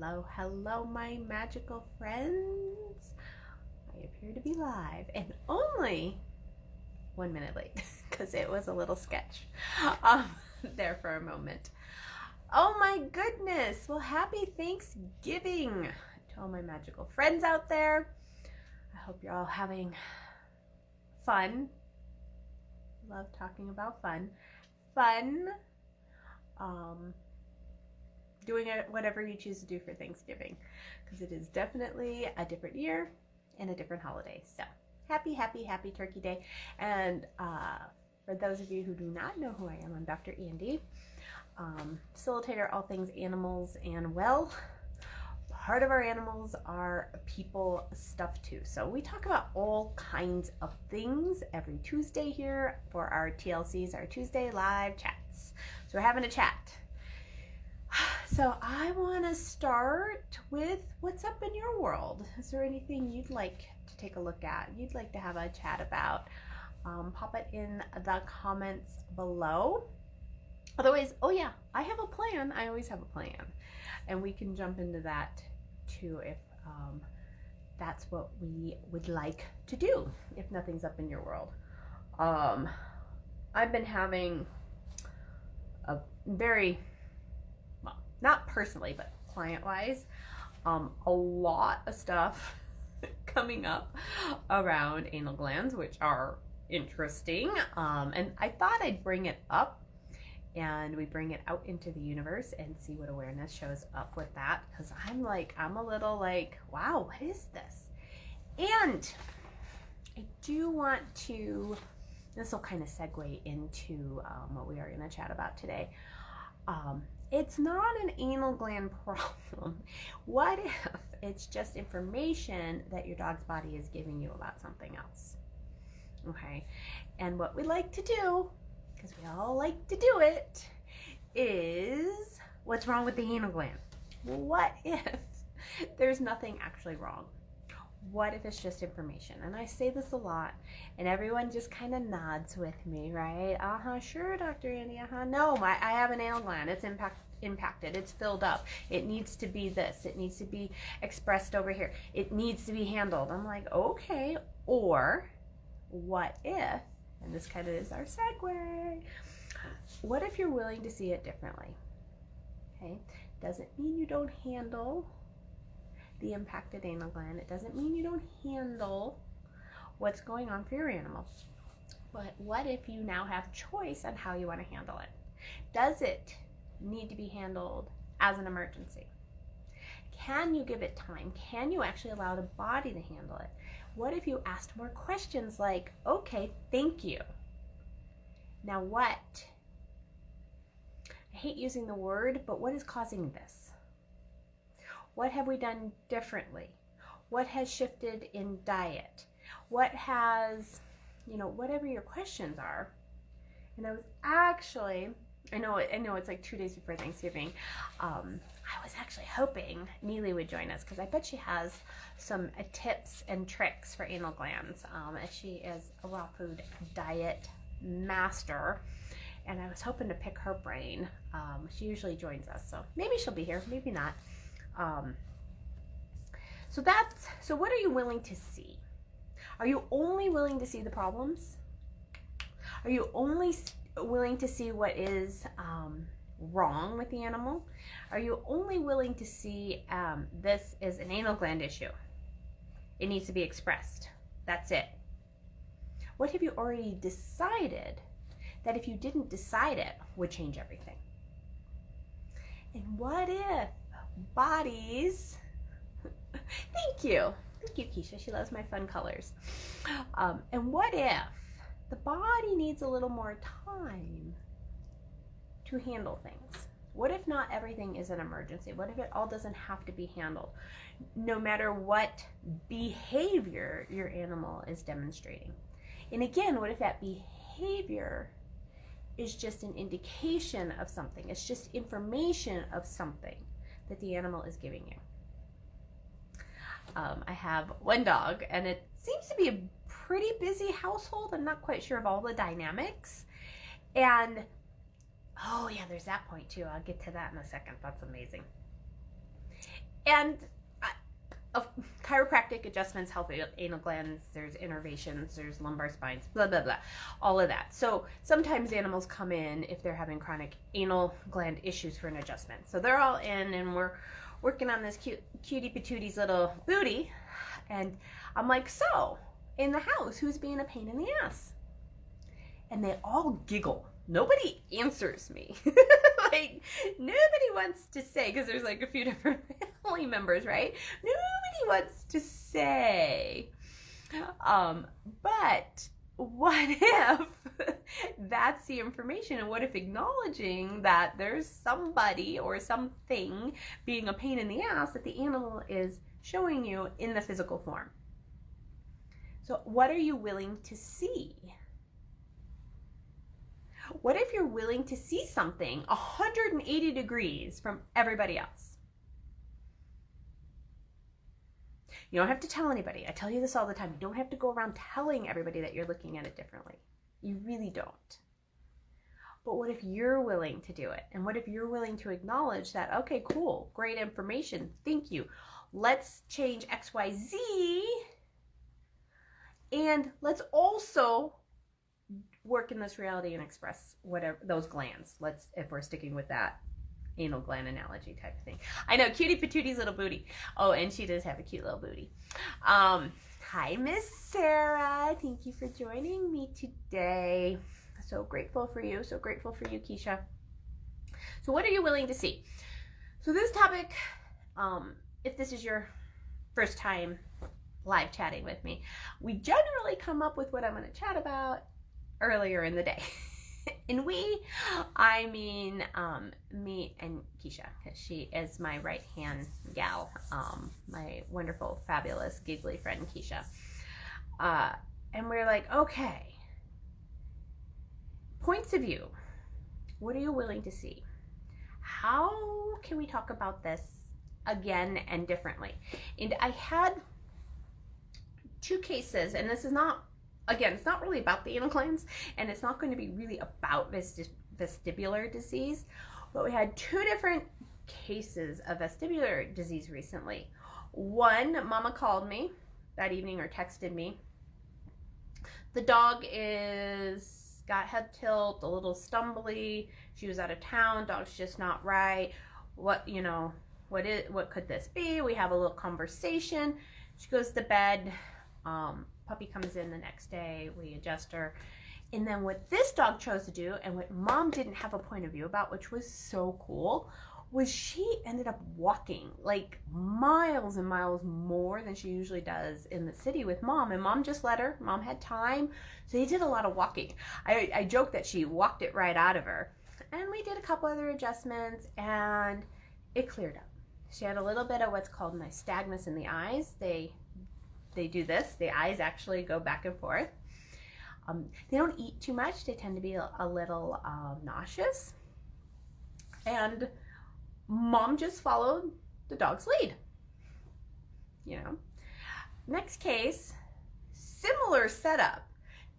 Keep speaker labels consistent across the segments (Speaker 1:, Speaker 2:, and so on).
Speaker 1: Hello, hello, my magical friends. I appear to be live and only 1 minute late because it was a little sketch there for a moment. Oh my goodness. Well, happy Thanksgiving to all my magical friends out there. I hope you're all having fun. Love talking about fun. Doing whatever you choose to do for Thanksgiving, because it is definitely a different year and a different holiday. So happy Turkey Day. And for those of you who do not know who I am, I'm Dr. Andy, facilitator all things animals, and well, part of our animals are people stuff too. So we talk about all kinds of things every Tuesday here for our TLCs, our Tuesday live chats. So we're having a chat. So I want to start with what's up in your world. Is there anything you'd like to take a look at? You'd like to have a chat about? Pop it in the comments below. Otherwise, oh yeah, I have a plan. I always have a plan. And we can jump into that too if that's what we would like to do, if nothing's up in your world. I've been having a very, well, not personally, but client-wise, a lot of stuff coming up around anal glands, which are interesting. And I thought I'd bring it up and we bring it out into the universe and see what awareness shows up with that. Because I'm a little like, wow, what is this? And I do want to, this will kind of segue into what we are going to chat about today. It's not an anal gland problem. What if it's just information that your dog's body is giving you about something else? Okay. And what we like to do, because we all like to do it, is what's wrong with the anal gland? What if there's nothing actually wrong? What if it's just information? And I say this a lot, and everyone just kind of nods with me, right? Sure, Dr. Andy, No, I have an anal gland. It's impacted. It's filled up. It needs to be this. It needs to be expressed over here. It needs to be handled. I'm like, okay. Or what if, and this kind of is our segue, what if you're willing to see it differently? Okay, doesn't mean you don't handle the impacted anal gland. It doesn't mean you don't handle what's going on for your animal. But what if you now have choice on how you want to handle it? Does it need to be handled as an emergency? Can you give it time? Can you actually allow the body to handle it? What if you asked more questions like, okay, thank you. Now what? I hate using the word, but what is causing this? What have we done differently? What has shifted in diet? What has, whatever your questions are. And I was actually, I know it's like 2 days before Thanksgiving. I was actually hoping Neely would join us because I bet she has some tips and tricks for anal glands. As she is a raw food diet master, and I was hoping to pick her brain. She usually joins us, so maybe she'll be here, maybe not. So what are you willing to see? Are you only willing to see the problems? Are you only willing to see what is wrong with the animal? Are you only willing to see this is an anal gland issue? It needs to be expressed. That's it. What have you already decided that if you didn't decide it would change everything? And what if bodies, thank you, Keisha, she loves my fun colors. And what if the body needs a little more time to handle things? What if not everything is an emergency? What if it all doesn't have to be handled, no matter what behavior your animal is demonstrating? And again, what if that behavior is just an indication of something? It's just information of something that the animal is giving you. I have one dog, and it seems to be a pretty busy household. I'm not quite sure of all the dynamics. And, oh yeah, there's that point too. I'll get to that in a second. That's amazing. And of chiropractic adjustments help anal glands, there's innervations, there's lumbar spines, blah, blah, blah, all of that. So sometimes animals come in if they're having chronic anal gland issues for an adjustment. So they're all in and we're working on this cutie patooties little booty. And I'm like, so in the house, who's being a pain in the ass? And they all giggle. Nobody answers me. Like, nobody wants to say, because there's like a few different family members, right? Nobody wants to say. But what if that's the information? And what if acknowledging that there's somebody or something being a pain in the ass that the animal is showing you in the physical form? So what are you willing to see? What if you're willing to see something 180 degrees from everybody else? You don't have to tell anybody. I tell you this all the time. You don't have to go around telling everybody that you're looking at it differently. You really don't. But what if you're willing to do it? And what if you're willing to acknowledge that, okay, cool, great information, thank you. Let's change X, Y, Z. And let's also work in this reality and express whatever those glands. Let's, if we're sticking with that anal gland analogy type of thing. I know, cutie patooties little booty. Oh, and she does have a cute little booty. Hi, Miss Sarah. Thank you for joining me today. So grateful for you. So grateful for you, Keisha. So what are you willing to see? So this topic, if this is your first time live chatting with me, we generally come up with what I'm going to chat about earlier in the day. And I mean me and Keisha, because she is my right hand gal, my wonderful, fabulous, giggly friend Keisha. And we're like, okay, points of view. What are you willing to see? How can we talk about this again and differently? And I had two cases, and this is not, again, it's not really about the anal glands, and it's not going to be really about vestibular disease, but we had two different cases of vestibular disease recently. One, mama called me that evening or texted me. The dog got head tilt, a little stumbly. She was out of town. Dog's just not right. What could this be? We have a little conversation. She goes to bed. Puppy comes in the next day. We adjust her. And then what this dog chose to do, and what mom didn't have a point of view about, which was so cool, was she ended up walking like miles and miles more than she usually does in the city with mom. And mom just let her. Mom had time. So they did a lot of walking. I joke that she walked it right out of her. And we did a couple other adjustments, and it cleared up. She had a little bit of what's called nystagmus in the eyes. They do this. The eyes actually go back and forth. They don't eat too much. They tend to be a little nauseous. And mom just followed the dog's lead. Next case, similar setup.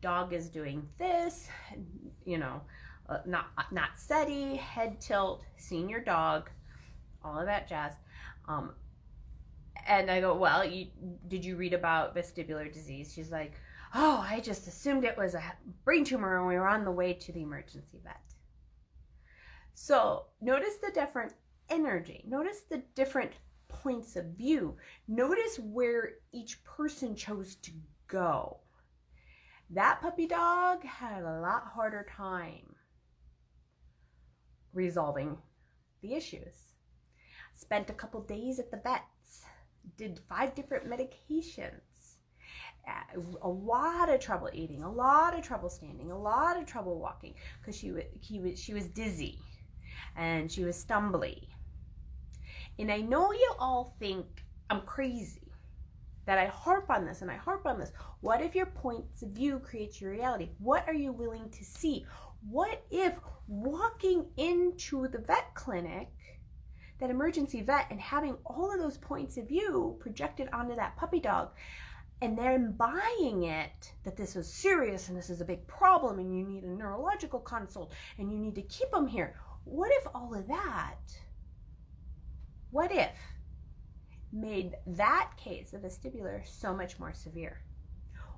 Speaker 1: Dog is doing this, not steady, head tilt, senior dog, all of that jazz. And I go, well, did you read about vestibular disease? She's like, oh, I just assumed it was a brain tumor and we were on the way to the emergency vet. So notice the different energy. Notice the different points of view. Notice where each person chose to go. That puppy dog had a lot harder time resolving the issues. Spent a couple days at the vets. Did 5 different medications. A lot of trouble eating, a lot of trouble standing, a lot of trouble walking, because she was dizzy and she was stumbly. And I know you all think I'm crazy that I harp on this and I harp on this. What if your points of view creates your reality? What are you willing to see? What if walking into the vet clinic, that emergency vet, and having all of those points of view projected onto that puppy dog, and then buying it that this is serious and this is a big problem and you need a neurological consult and you need to keep them here? What if all of that? What if made that case, the vestibular, so much more severe?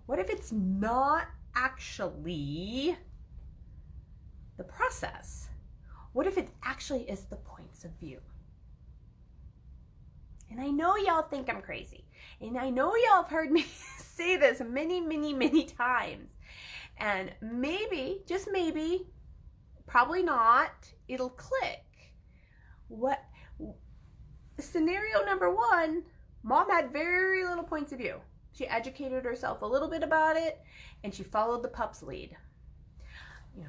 Speaker 1: What if it's not actually the process? What if it actually is the points of view? And I know y'all think I'm crazy. And I know y'all have heard me say this many, many, many times. And maybe, just maybe, probably not, it'll click. What scenario number one, mom had very little points of view. She educated herself a little bit about it and she followed the pup's lead.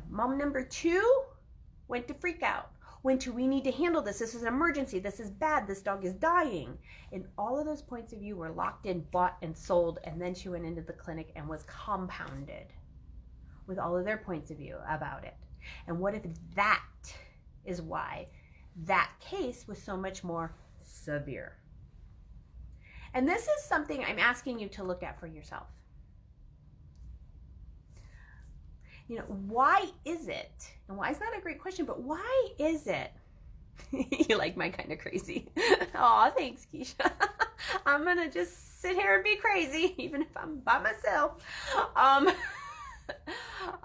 Speaker 1: Mom number two went to freak out. Went to, we need to handle this. This is an emergency. This is bad. This dog is dying. And all of those points of view were locked in, bought, and sold. And then she went into the clinic and was compounded with all of their points of view about it. And what if that is why that case was so much more severe? And this is something I'm asking you to look at for yourself. Why is it, and why is not a great question, but why is it, you like my kind of crazy? Aw, thanks, Keisha. I'm going to just sit here and be crazy, even if I'm by myself.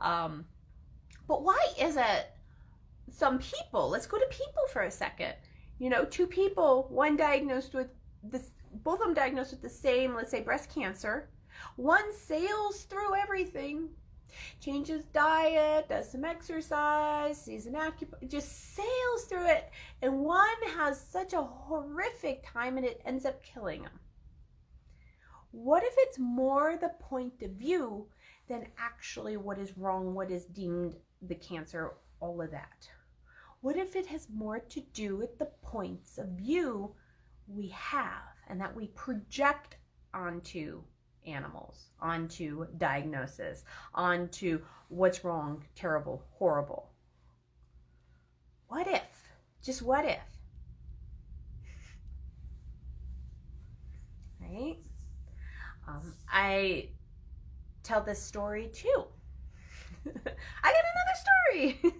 Speaker 1: But why is it some people, let's go to people for a second, two people, one diagnosed with this, both of them diagnosed with the same, let's say, breast cancer. One sails through everything, changes diet, does some exercise, sees an acupuncturist, just sails through it. And one has such a horrific time and it ends up killing him. What if it's more the point of view than actually what is wrong, what is deemed the cancer, all of that? What if it has more to do with the points of view we have and that we project onto animals, onto diagnosis, onto what's wrong, terrible, horrible? What if? Just what if? Right? I tell this story too. I got another story.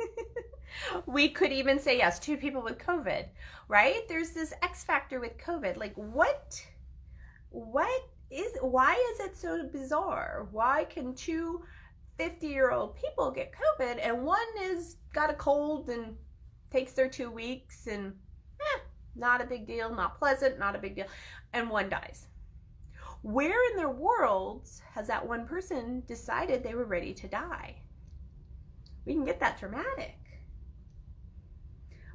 Speaker 1: We could even say, yes, two people with COVID, right? There's this X factor with COVID. Like why is it so bizarre? Why can two 50-year-old people get COVID and one is got a cold and takes their 2 weeks and not a big deal, not pleasant, not a big deal, and one dies? Where in their worlds has that one person decided they were ready to die? We can get that dramatic.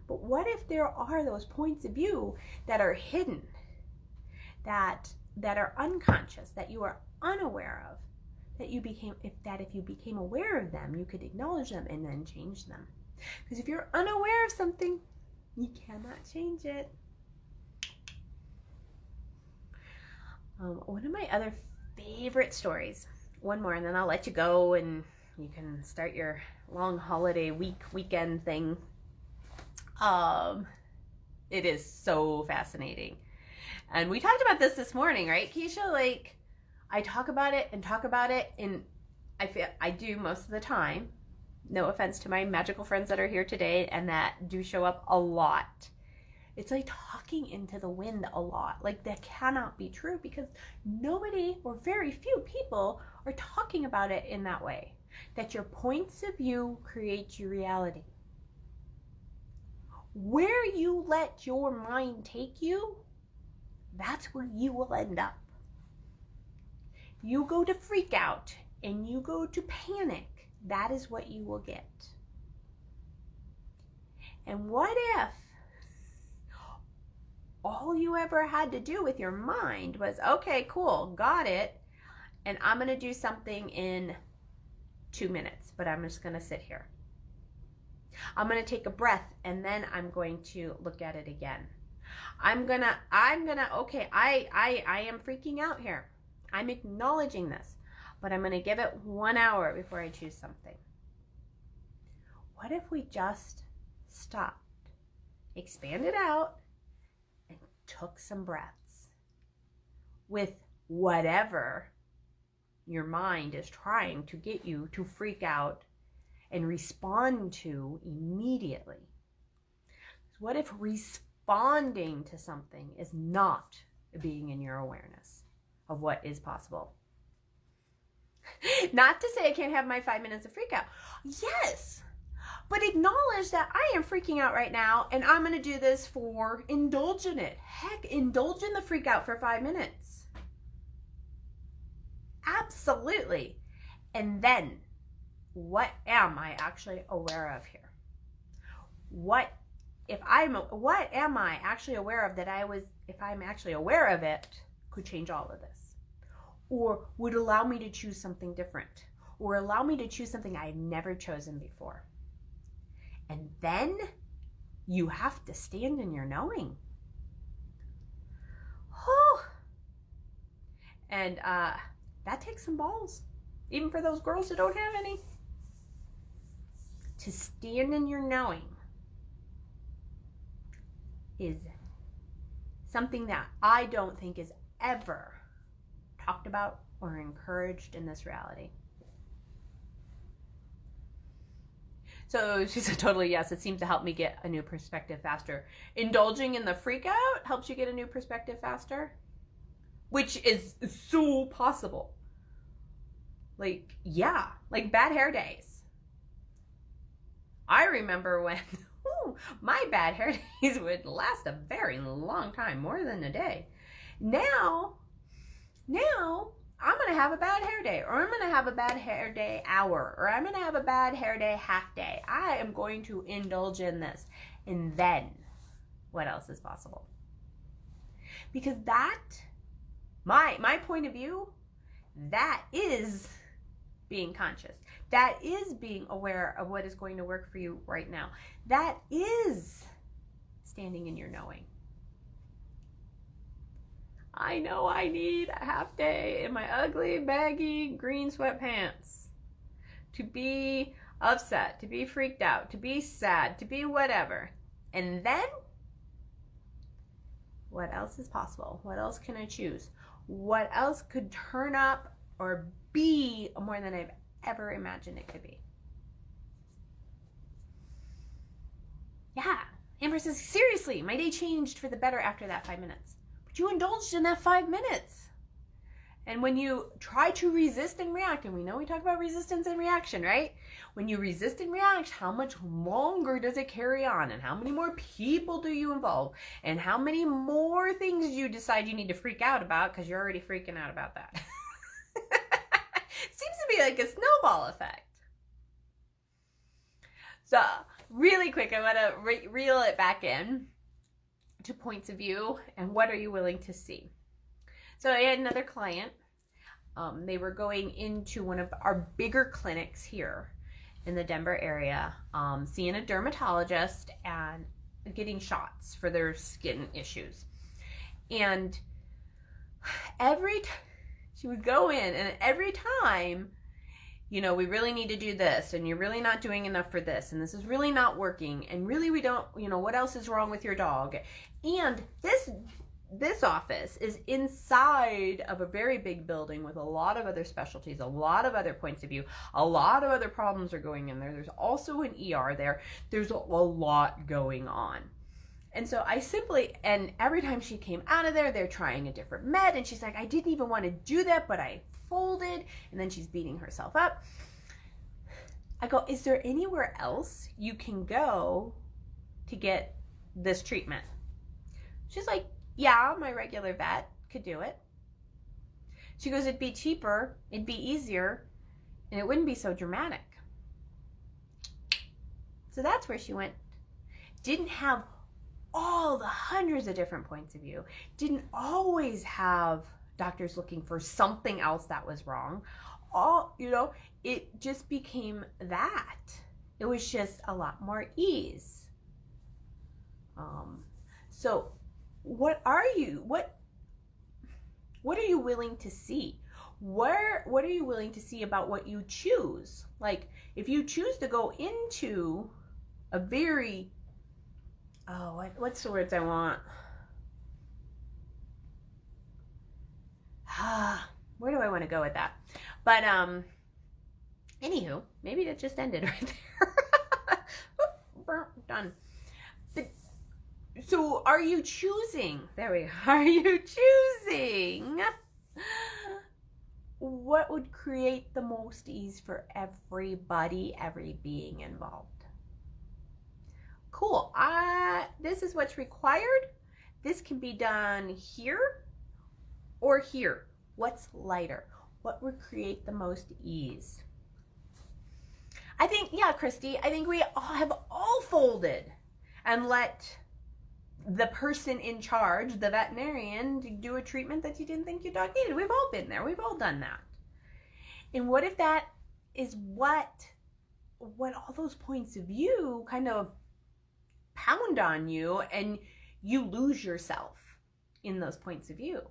Speaker 1: But what if there are those points of view that are hidden, that are unconscious, that you are unaware of, that if you became aware of them, you could acknowledge them and then change them? Because if you're unaware of something, you cannot change it. One of my other favorite stories, one more, and then I'll let you go and you can start your long holiday weekend thing. It is so fascinating. And we talked about this morning, right, Keisha? Like, I talk about it, and I feel I do most of the time. No offense to my magical friends that are here today and that do show up a lot. It's like talking into the wind a lot. Like, that cannot be true because nobody or very few people are talking about it in that way. That your points of view create your reality. Where you let your mind take you, that's where you will end up. You go to freak out and you go to panic, that is what you will get. And what if all you ever had to do with your mind was, okay, cool, got it, and I'm going to do something in 2 minutes, but I'm just going to sit here. I'm going to take a breath and then I'm going to look at it again. Okay, I am freaking out here. I'm acknowledging this, but I'm going to give it 1 hour before I choose something. What if we just stopped, expanded out, and took some breaths with whatever your mind is trying to get you to freak out and respond to immediately? What if responding to something is not being in your awareness of what is possible. Not to say I can't have my 5 minutes of freak out. Yes. But acknowledge that I am freaking out right now, and I'm going to do this for, indulge in it. Heck, indulge in the freak out for 5 minutes. Absolutely. And then, what am I actually aware of here? What am I actually aware of if I'm actually aware of it, could change all of this? Or would allow me to choose something different? Or allow me to choose something I've never chosen before? And then you have to stand in your knowing. Oh. And that takes some balls, even for those girls who don't have any. To stand in your knowing is something that I don't think is ever talked about or encouraged in this reality. So she said, totally yes, it seems to help me get a new perspective faster. Indulging in the freak out helps you get a new perspective faster, which is so possible. Like, yeah, like bad hair days. I remember when my bad hair days would last a very long time, more than a day. Now I'm going to have a bad hair day, or I'm going to have a bad hair day hour, or I'm going to have a bad hair day half day. I am going to indulge in this. And then what else is possible? Because that, my point of view, that is being conscious. That is being aware of what is going to work for you right now. That is standing in your knowing. I know I need a half day in my ugly, baggy, green sweatpants to be upset, to be freaked out, to be sad, to be whatever. And then, what else is possible? What else can I choose? What else could turn up or be more than I've ever imagined it could be? Yeah. Amber says, seriously, my day changed for the better after that 5 minutes. You indulged in that 5 minutes. And when you try to resist and react, and we know we talk about resistance and reaction, right? When you resist and react, how much longer does it carry on? And how many more people do you involve? And how many more things do you decide you need to freak out about because you're already freaking out about that? Seems to be like a snowball effect. So really quick, I want to reel it back in to points of view and what are you willing to see. So I had another client. They were going into one of our bigger clinics here in the Denver area, seeing a dermatologist and getting shots for their skin issues. And she would go in, and every time, you know, we really need to do this, and you're really not doing enough for this, and this is really not working, and really we don't, you know, what else is wrong with your dog? And this office is inside of a very big building with a lot of other specialties, a lot of other points of view, a lot of other problems are going in there. There's also an ER there. There's a lot going on. And so and every time she came out of there, they're trying a different med, and she's like, I didn't even want to do that, but I folded, and then she's beating herself up. I go, is there anywhere else you can go to get this treatment? She's like, yeah, my regular vet could do it. She goes, it'd be cheaper, it'd be easier, and it wouldn't be so dramatic. So that's where she went. Didn't have all the hundreds of different points of view. Didn't always have doctors looking for something else that was wrong. It just became that. It was just a lot more ease. So what are you willing to see? What are you willing to see about what you choose? Like, if you choose to go into a very, what's the words I want? Where do I want to go with that? But anywho, maybe it just ended right there. Done. But So are you choosing? There we are. Are you choosing what would create the most ease for everybody, every being involved? Cool. This is what's required. This can be done here or here. What's lighter? What would create the most ease? I think, yeah, Christy, I think we all have all folded and let the person in charge, the veterinarian, do a treatment that you didn't think your dog needed. We've all been there. We've all done that. And what if that is what all those points of view kind of pound on you and you lose yourself in those points of view?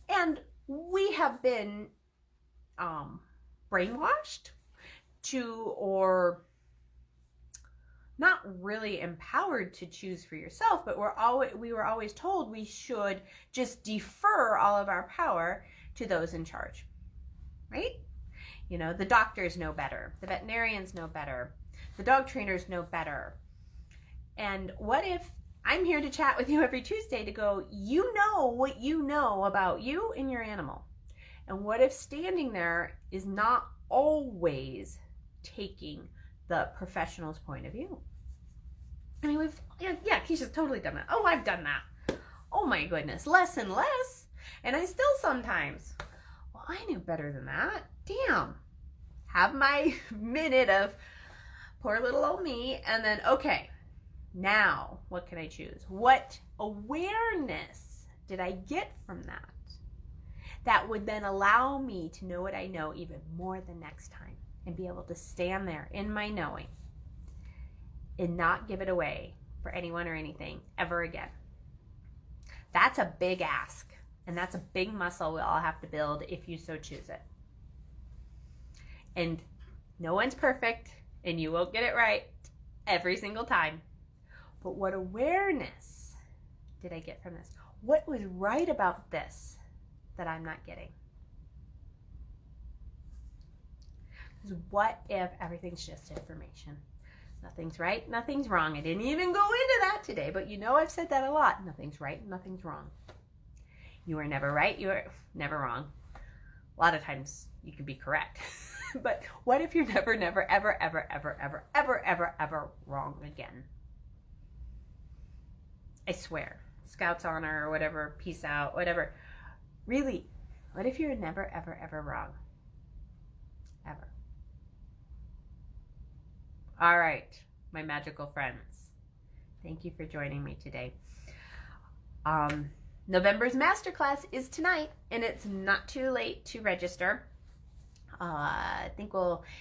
Speaker 1: And we have been brainwashed to, or not really empowered to choose for yourself, but we were always told we should just defer all of our power to those in charge, right? You know, the doctors know better, the veterinarians know better, the dog trainers know better. And what if I'm here to chat with you every Tuesday to go, you know what you know about you and your animal? And what if standing there is not always taking the professional's point of view? I mean, yeah, Keisha's totally done that. Oh, I've done that. Oh my goodness, less and less. And I still sometimes, well, I knew better than that. Damn. Have my minute of poor little old me, and then, okay, now what can I choose? What awareness did I get from that would then allow me to know what I know even more the next time and be able to stand there in my knowing and not give it away for anyone or anything ever again? That's a big ask, and that's a big muscle we all have to build if you so choose it. And no one's perfect, and you won't get it right every single time. But what awareness did I get from this? What was right about this that I'm not getting? Because what if everything's just information? Nothing's right, nothing's wrong. I didn't even go into that today, but you know I've said that a lot. Nothing's right, nothing's wrong. You are never right, you are never wrong. A lot of times you can be correct. But what if you're never, ever, ever wrong again? I swear. Scouts honor or whatever, peace out, whatever. Really, what if you're never, ever wrong? Ever. All right, my magical friends. Thank you for joining me today. November's masterclass is tonight, and it's not too late to register. I think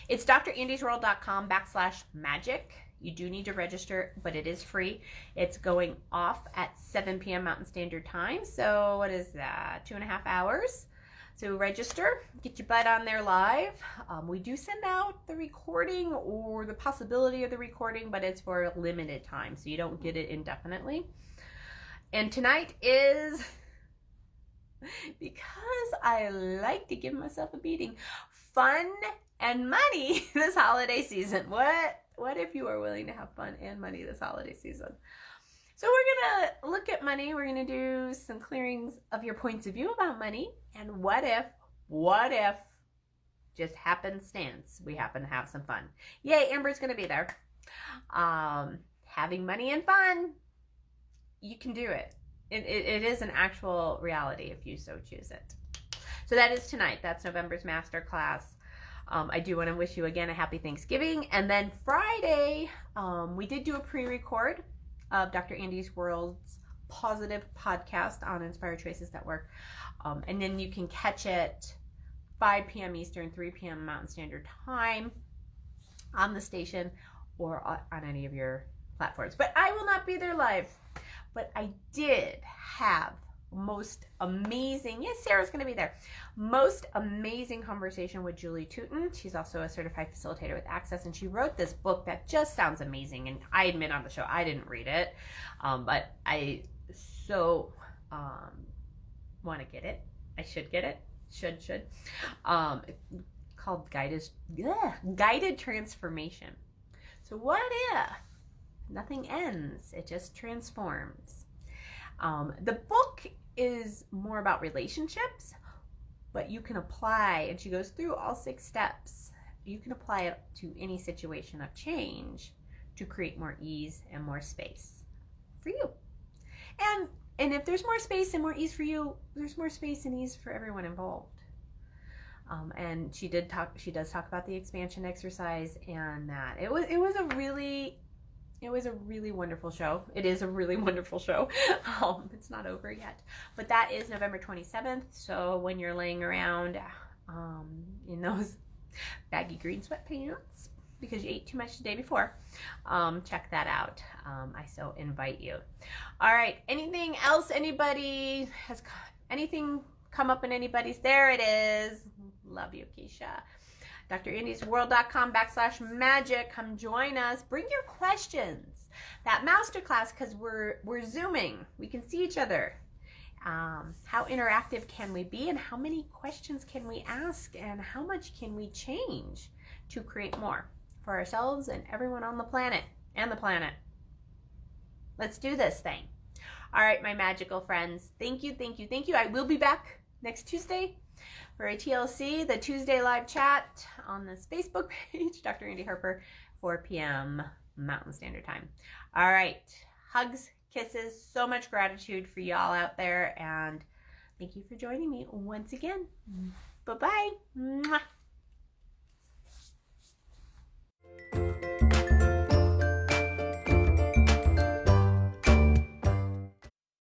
Speaker 1: it's drandysworld.com/magic. You do need to register, but it is free. It's going off at 7 p.m. Mountain Standard Time. So what is that? 2.5 hours. So register, get your butt on there live. We do send out the recording or the possibility of the recording, but it's for a limited time, so you don't get it indefinitely. And tonight is, because I like to give myself a beating, fun and money this holiday season. What if you are willing to have fun and money this holiday season? So we're going to look at money. We're going to do some clearings of your points of view about money. And what if, just happenstance, we happen to have some fun. Yay, Amber's going to be there. Having money and fun, you can do it. It is an actual reality if you so choose it. So that is tonight. That's November's masterclass. I do want to wish you again a happy Thanksgiving. And then Friday, we did do a pre-record of Dr. Andy's World's Positive podcast on Inspired Choices Network. And then you can catch it 5 p.m. Eastern, 3 p.m. Mountain Standard Time on the station or on any of your platforms. But I will not be there live. But I did have most amazing, yes, Sarah's going to be there, most amazing conversation with Julie Tooten. She's also a certified facilitator with Access, and she wrote this book that just sounds amazing. And I admit on the show, I didn't read it, but I so want to get it. I should get it. Should. Called Guided Transformation. So what if Nothing ends. It just transforms. The book is more about relationships, but you can apply, and she goes through all 6 steps. You can apply it to any situation of change to create more ease and more space for you. And if there's more space and more ease for you, there's more space and ease for everyone involved. And she does talk about the expansion exercise, and that it was a really wonderful show. It is a really wonderful show. It's not over yet, but that is November 27th. So when you're laying around in those baggy green sweatpants because you ate too much the day before, check that out. I so invite you. All right. Anything else? Anybody has anything come up in anybody's? There it is. Love you, Keisha. drandysworld.com/magic. Come join us. Bring your questions. That masterclass, because we're Zooming. We can see each other. How interactive can we be, and how many questions can we ask, and how much can we change to create more for ourselves and everyone on the planet and the planet? Let's do this thing. All right, my magical friends. Thank you, thank you, thank you. I will be back next Tuesday for a TLC, the Tuesday live chat on this Facebook page, Dr. Andi Harper, 4 p.m. Mountain Standard Time. All right. Hugs, kisses, so much gratitude for y'all out there, and thank you for joining me once again. Bye-bye.